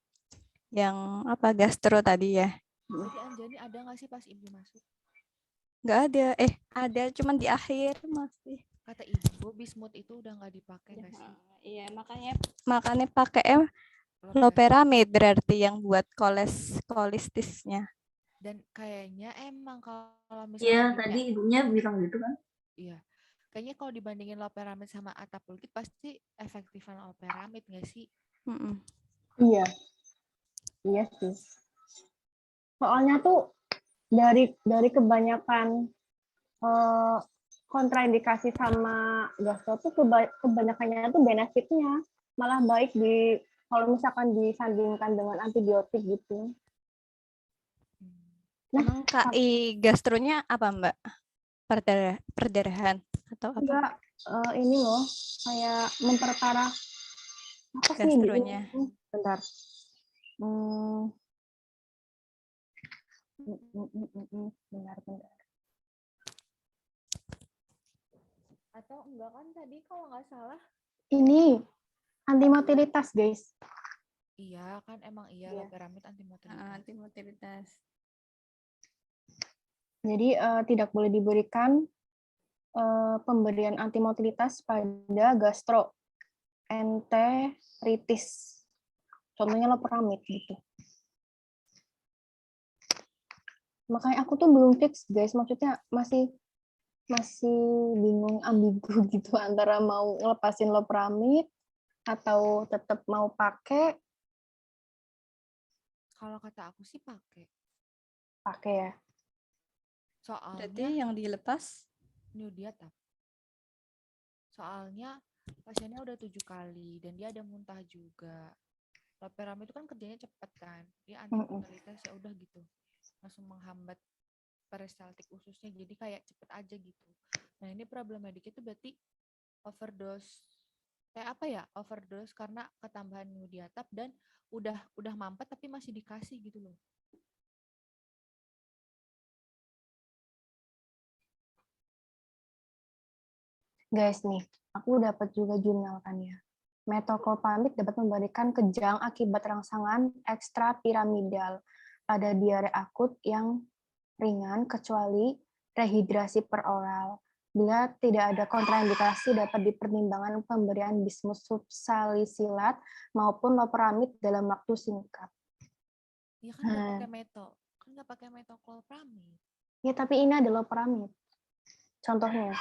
Speaker 5: yang gastro tadi ya.
Speaker 2: Tadi Anjani ada nggak sih pas Ibu masuk?
Speaker 5: Nggak ada, ada cuman di akhir masih.
Speaker 2: Kata Ibu bismut itu udah nggak dipakai nggak sih?
Speaker 5: Iya, makanya pakai loperamid berarti yang buat kolistisnya.
Speaker 2: Dan kayaknya emang kalau
Speaker 6: Iya,
Speaker 2: misalkan
Speaker 6: tadi ibunya bilang gitu kan.
Speaker 2: iya, kayaknya kalau dibandingin loperamid sama atap legit pasti efektifan loperamid nggak sih?
Speaker 4: Mm-mm.
Speaker 5: Iya, iya sih. Soalnya tuh dari kebanyakan kontraindikasi sama gastro tuh kebanyakannya tuh benefitnya malah baik kalau misalkan disandingkan dengan antibiotik gitu. Nah,
Speaker 4: Emang KI gastronya apa, Mbak? Perdarahan atau apa?
Speaker 5: enggak ini loh kayak memperparah apa sih
Speaker 4: Gastronya.
Speaker 5: bentar. Bentar.
Speaker 2: Atau enggak kan tadi kalau nggak salah?
Speaker 5: Ini antimotilitas, guys.
Speaker 2: Iya kan emang iya
Speaker 5: Iya.
Speaker 2: loperamid antimotilitas.
Speaker 4: Antimotilitas.
Speaker 5: Jadi tidak boleh diberikan pemberian antimotilitas pada gastroenteritis. Contohnya loperamid gitu. Makanya aku tuh belum fix, guys. Maksudnya masih bingung, ambigu gitu antara mau ngelepasin loperamid atau tetap mau pakai
Speaker 2: Kalau kata aku sih pakai.
Speaker 5: ya.
Speaker 2: Soalnya
Speaker 4: Berarti yang dilepas
Speaker 2: new diatap. Soalnya pasiennya udah 7 kali dan dia ada muntah juga. Loperamid itu kan kerjanya cepat kan. Dia antimotilitas ya udah gitu. Langsung menghambat peristaltik ususnya jadi kayak cepet aja gitu. Nah ini problematiknya itu berarti overdose. Kayak apa ya? Overdose karena ketambahan new diatap dan udah mampet tapi masih dikasih gitu loh.
Speaker 5: Guys nih, aku dapat juga jurnal kan ya. Metoclopramid dapat memberikan kejang akibat rangsangan ekstrapiramidal pada diare akut yang ringan kecuali rehidrasi peroral. Bila tidak ada kontraindikasi dapat dipertimbangkan pemberian bismus subsalisilat maupun loperamid dalam waktu singkat.
Speaker 2: Iya kan nggak pakai meto, kan nggak pakai metoclopramid.
Speaker 5: Ya tapi ini ada loperamid. Contohnya.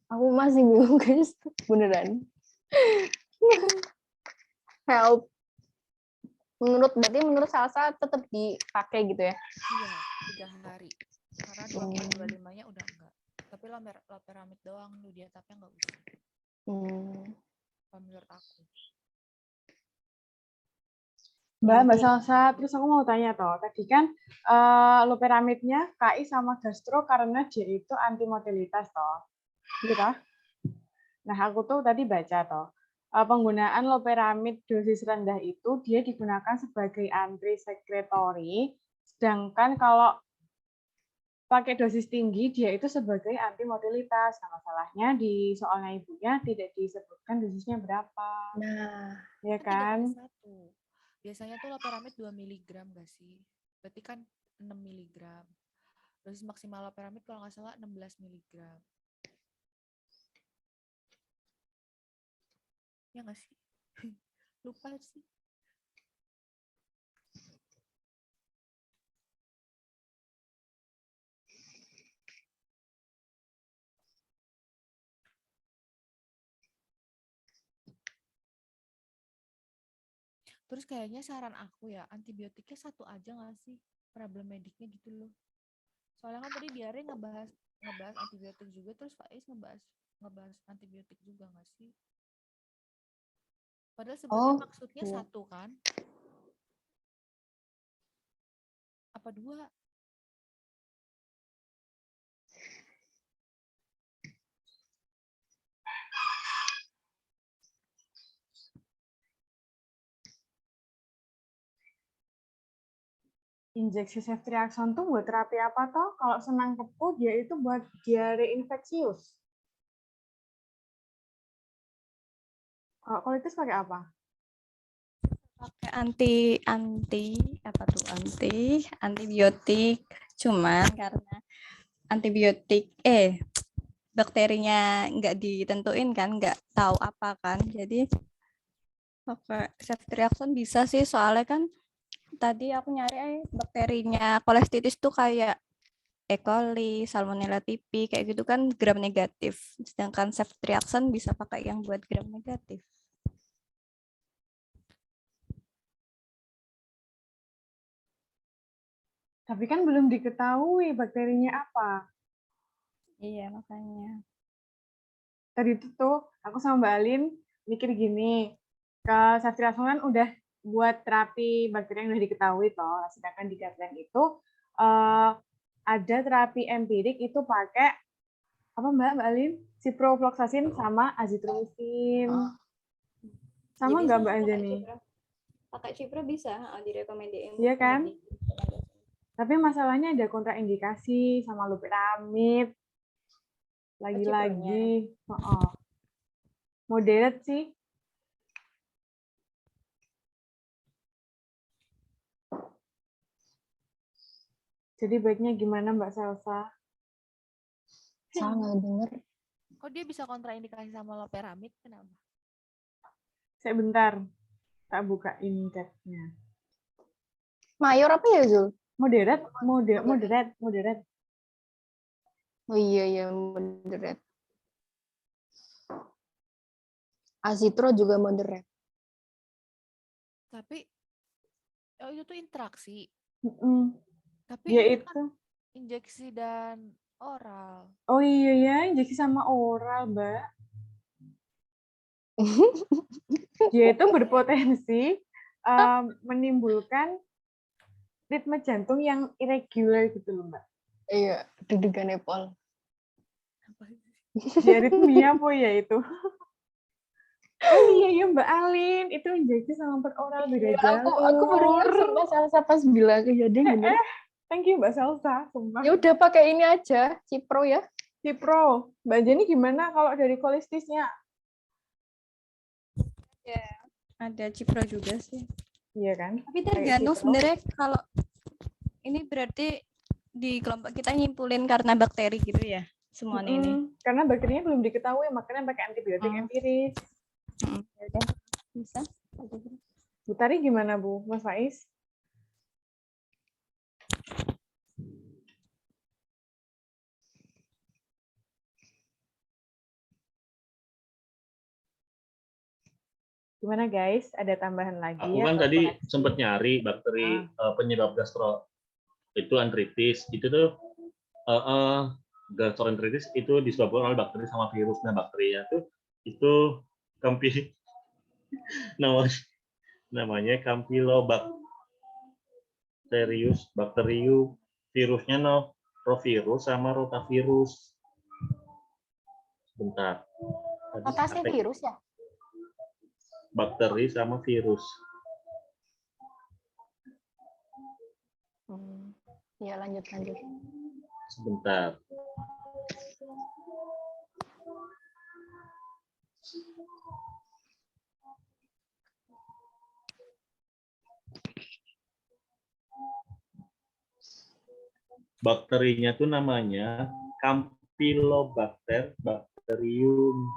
Speaker 5: Aku masih bingung guys, beneran. Help. Berarti menurut Salsa tetap dipakai gitu ya?
Speaker 2: Iya, 3 hari. Karena 25-nya udah enggak. Tapi loperamid doang lu dia tapi enggak usah. Kalau menurut aku.
Speaker 1: Mbak Salsa, terus aku mau tanya toh, tadi kan loperamidnya KI sama gastro karena dia itu antimotilitas toh. Gitu. Nah, aku tuh tadi baca toh, penggunaan loperamid dosis rendah itu dia digunakan sebagai antisekretori, sedangkan kalau pakai dosis tinggi dia itu sebagai antimotilitas. Nah, masalahnya di soalnya ibunya tidak disebutkan dosisnya berapa.
Speaker 5: Nah,
Speaker 1: ya kan?
Speaker 2: 3/1. Biasanya tuh loperamid 2 mg gak sih? Berarti kan 6 mg. Dosis maksimal loperamid kalau nggak salah 16 mg. Ya nggak sih? Lupa sih. Terus kayaknya saran aku ya, antibiotiknya 1 aja nggak sih? Problem mediknya gitu loh. Soalnya kan tadi diare ngebahas antibiotik juga, terus Faiz ngebahas antibiotik juga nggak sih? Padahal sebenarnya maksudnya 1 kan? Apa 2?
Speaker 1: Injeksi ceftriaxone tuh buat terapi apa toh? Kalau senang kepu dia itu buat diare infeksius. Kalau colitis pakai apa?
Speaker 4: pakai antibiotik. Cuman karena antibiotik bakterinya nggak ditentuin kan, nggak tahu apa kan, jadi pakai ceftriaxone bisa sih, soalnya kan Tadi aku nyari bakterinya kolestitis tuh kayak E. coli, Salmonella typhi, kayak gitu kan gram negatif. Sedangkan ceftriaxone bisa pakai yang buat gram negatif.
Speaker 1: Tapi kan belum diketahui bakterinya apa.
Speaker 4: Iya, makanya.
Speaker 1: Tadi itu tuh aku sama Mbak Alin mikir gini, ke ceftriaxone kan udah buat terapi bakteri yang udah diketahui toh, sedangkan di guideline itu ada terapi empirik itu pakai apa Mbak Alin? Ciprofloxacin sama azithromycin. Sama
Speaker 4: Jadi
Speaker 1: nggak Mbak
Speaker 4: pakai
Speaker 1: Anjani?
Speaker 4: pakai cipro bisa direkomendasiin.
Speaker 1: Iya kan? Tapi masalahnya ada kontraindikasi sama loperamid. Lagi-lagi, moderate sih. Jadi baiknya gimana Mbak Salsa?
Speaker 5: Saya nggak denger.
Speaker 2: Kok dia bisa kontraindikasi sama loperamid? Kenapa?
Speaker 1: Saya bentar, tak bukain chatnya.
Speaker 5: Mayor apa ya, Zul?
Speaker 1: Moderate, moderate.
Speaker 5: Oh iya, moderate. Azitro juga moderate.
Speaker 2: Tapi itu tuh interaksi. Tapi
Speaker 1: Ya
Speaker 2: ini
Speaker 1: itu.
Speaker 2: kan injeksi dan oral.
Speaker 1: Oh iya ya, injeksi sama oral, Mbak. Dia itu berpotensi menimbulkan ritme jantung yang irregular gitu loh, Mbak.
Speaker 5: Iya, deg-degan Nepal.
Speaker 1: Diaritmia apa ya itu? Oh iya Mbak Alin, itu injeksi sama oral beda jalur.
Speaker 5: Aku baru ngerti Mbak Salsa pas bilang kejadian bener.
Speaker 1: Thank you Mbak Salsa, sumpah.
Speaker 5: Ya udah pakai ini aja, Cipro ya.
Speaker 1: Cipro. Mbak Jenny gimana kalau dari kolistisnya?
Speaker 4: Ya, ada cipro juga sih.
Speaker 1: Iya kan?
Speaker 4: Tapi tergantung sebenarnya kalau ini berarti di kelompok kita nyimpulin karena bakteri gitu ya semuanya ini.
Speaker 1: Karena bakterinya belum diketahui, makanya pakai antibiotik empiris.
Speaker 4: Oke, bisa.
Speaker 1: Bu Tari gimana Bu? Mas Faiz? Gimana guys? Ada tambahan lagi?
Speaker 3: Aku kan tadi sempat nyari bakteri penyebab gastro itu enteritis. Itu tuh gastroenteritis itu disebabkan oleh bakteri sama virus. Nah bakterinya tuh itu namanya Campylobacterius bacterium, virusnya rotavirus sama rotavirus. Bentar.
Speaker 5: Rotasi virus ya?
Speaker 3: Bakteri sama virus.
Speaker 5: Ya lanjut.
Speaker 3: Sebentar. Bakterinya tuh namanya Campylobacter bacterium.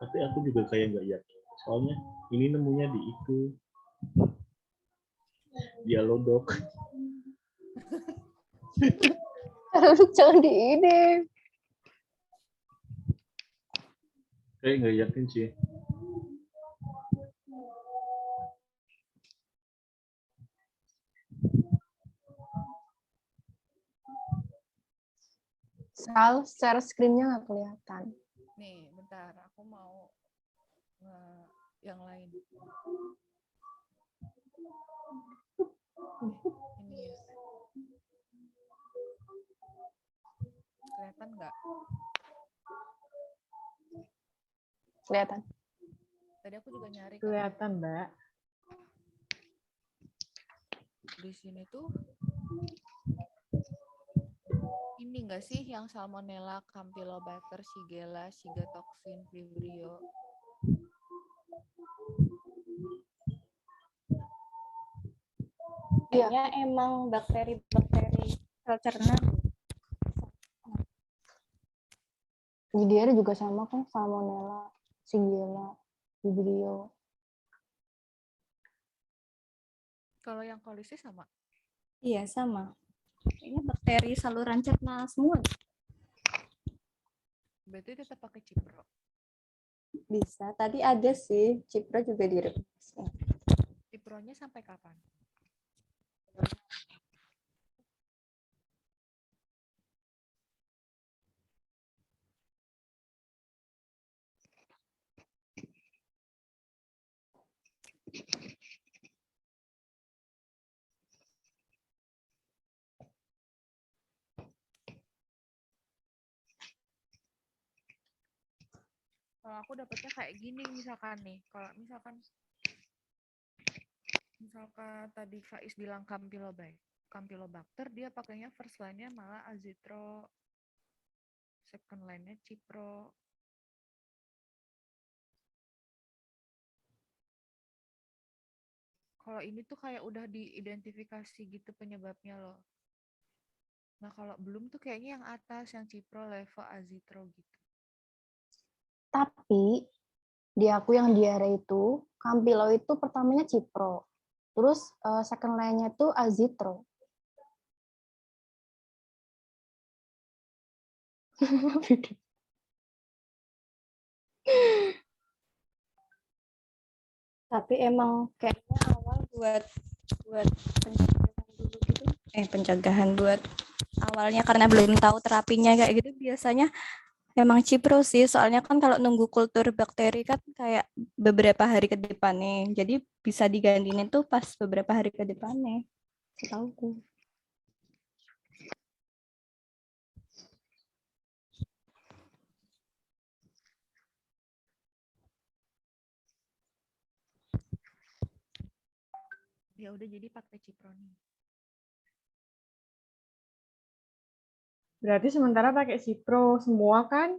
Speaker 3: Tapi aku juga kayak nggak yakin. Soalnya ini nemunya di itu. Dialodok.
Speaker 5: Jangan di ini.
Speaker 3: Kayak nggak yakin sih.
Speaker 5: Sal, share screen-nya nggak kelihatan.
Speaker 2: Nih, bentar. Aku mau yang lain. Ini ya. Kelihatan nggak?
Speaker 5: Kelihatan.
Speaker 2: Tadi aku juga nyari.
Speaker 1: Kelihatan, Mbak.
Speaker 2: Di sini tuh ini enggak sih yang Salmonella, Campylobacter, Shigella, Shiga toxin, Vibrio.
Speaker 4: Kayaknya emang bakteri sel cerna.
Speaker 5: Di diare juga sama kan, Salmonella, Shigella, Vibrio.
Speaker 2: Kalau yang kolisis sama.
Speaker 4: Iya, sama. Kayaknya bakteri saluran cerna semua.
Speaker 2: Berarti tetap pakai cipro.
Speaker 4: Bisa. Tadi ada sih, Cipro juga direkomendasi.
Speaker 2: Cipronya sampai kapan? Kalau aku dapetnya kayak gini misalkan nih. Kalau misalkan tadi Faiz bilang Campylobacter, dia pakainya first line-nya malah azitro, second line-nya cipro. Kalau ini tuh kayak udah diidentifikasi gitu penyebabnya loh. Nah kalau belum tuh kayaknya yang atas, yang cipro, levo, azitro gitu.
Speaker 5: Tapi di aku yang diare itu, Campilo itu pertamanya Cipro. Terus second line-nya itu Azitro.
Speaker 4: Tapi emang kayaknya awal buat pencegahan dulu gitu. Pencegahan buat awalnya karena belum tahu terapinya kayak gitu biasanya emang cipro sih. Soalnya kan kalau nunggu kultur bakteri kan kayak beberapa hari ke depannya. Jadi bisa digantiin itu pas beberapa hari ke depannya. Setauku.
Speaker 2: Ya udah jadi pakai cipro nih.
Speaker 1: Berarti sementara pakai Cipro semua kan,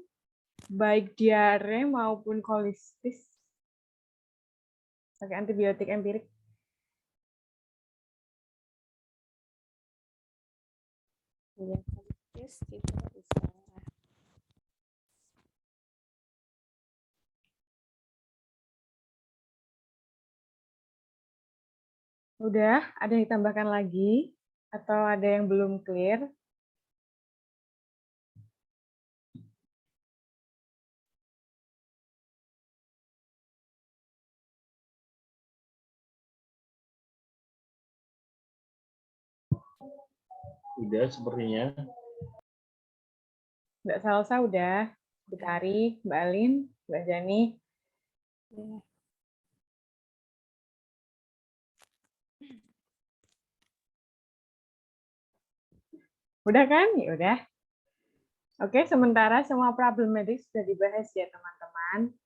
Speaker 1: baik diare maupun kolistis, pakai antibiotik empirik.
Speaker 4: Iya, colitis cipro bisa.
Speaker 1: Udah, ada yang ditambahkan lagi? Atau ada yang belum clear?
Speaker 3: Udah sepertinya.
Speaker 1: Mbak Salsa udah, Bu Tari, Mbak Alin, Mbak Jani.
Speaker 4: Iya.
Speaker 1: Udah kan? Ya udah. Oke, sementara semua problematik sudah dibahas ya teman-teman.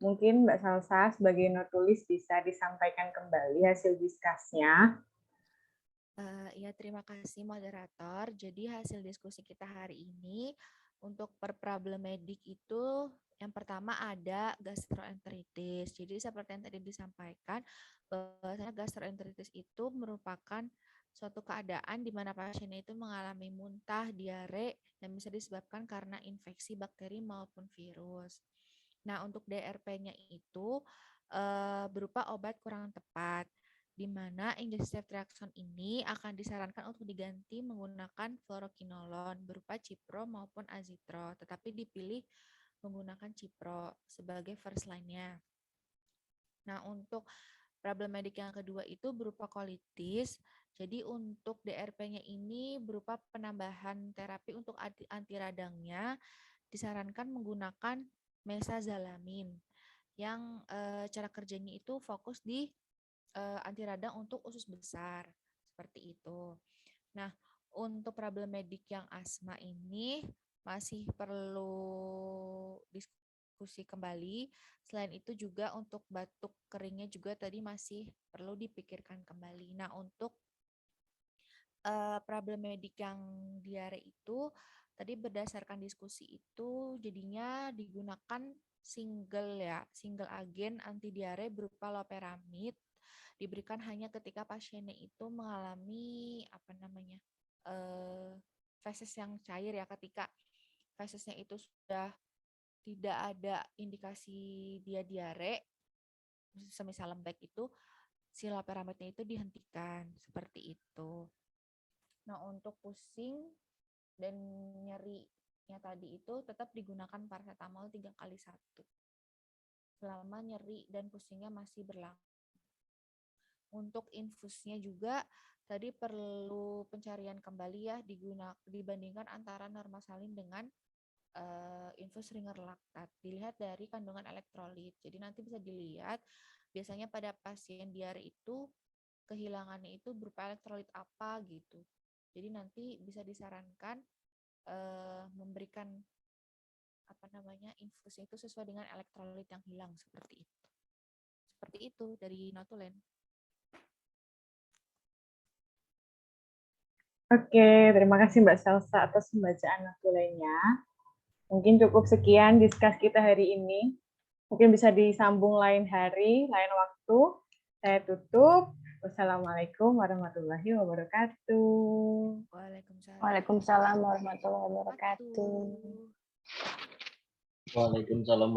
Speaker 1: Mungkin Mbak Salsa sebagai notulis bisa disampaikan kembali hasil diskusnya.
Speaker 2: Ya, terima kasih moderator. Jadi hasil diskusi kita hari ini untuk per problem medik itu yang pertama ada gastroenteritis. Jadi seperti yang tadi disampaikan, bahwasanya gastroenteritis itu merupakan suatu keadaan di mana pasiennya itu mengalami muntah, diare yang bisa disebabkan karena infeksi bakteri maupun virus. Nah, untuk DRP-nya itu berupa obat kurang tepat, di mana injeksi ceftriaxone ini akan disarankan untuk diganti menggunakan fluorokinolon berupa cipro maupun azitro, tetapi dipilih menggunakan cipro sebagai first line-nya. Nah, untuk problem medik yang kedua itu berupa kolitis. Jadi untuk DRP-nya ini berupa penambahan terapi untuk anti radangnya, disarankan menggunakan mesazalamin yang cara kerjanya itu fokus di anti radang untuk usus besar, seperti itu. Nah, untuk problem medik yang asma ini masih perlu diskusi kembali. Selain itu juga untuk batuk keringnya juga tadi masih perlu dipikirkan kembali. Nah, untuk problem medik yang diare itu tadi berdasarkan diskusi itu jadinya digunakan single agen anti diare berupa loperamid, diberikan hanya ketika pasiennya itu mengalami feses yang cair ya, ketika fesesnya itu sudah tidak ada indikasi dia diare, semisal lembek itu, si loperamidnya itu dihentikan, seperti itu. Nah, untuk pusing dan nyerinya tadi itu tetap digunakan paracetamol 3x1 selama nyeri dan pusingnya masih berlangsung. Untuk infusnya juga tadi perlu pencarian kembali ya, dibandingkan antara normasalin dengan infus ringer laktat. Dilihat dari kandungan elektrolit. Jadi nanti bisa dilihat biasanya pada pasien diare itu kehilangannya itu berupa elektrolit apa gitu. Jadi nanti bisa disarankan memberikan infusnya itu sesuai dengan elektrolit yang hilang seperti itu. Seperti itu dari Notulen.
Speaker 1: Oke, terima kasih Mbak Salsa atas pembacaan notulennya. Mungkin cukup sekian diskus kita hari ini. Mungkin bisa disambung lain hari, lain waktu. Saya tutup. Wassalamualaikum warahmatullahi wabarakatuh.
Speaker 2: Waalaikumsalam.
Speaker 5: Waalaikumsalam warahmatullahi wabarakatuh.
Speaker 3: Waalaikumsalam.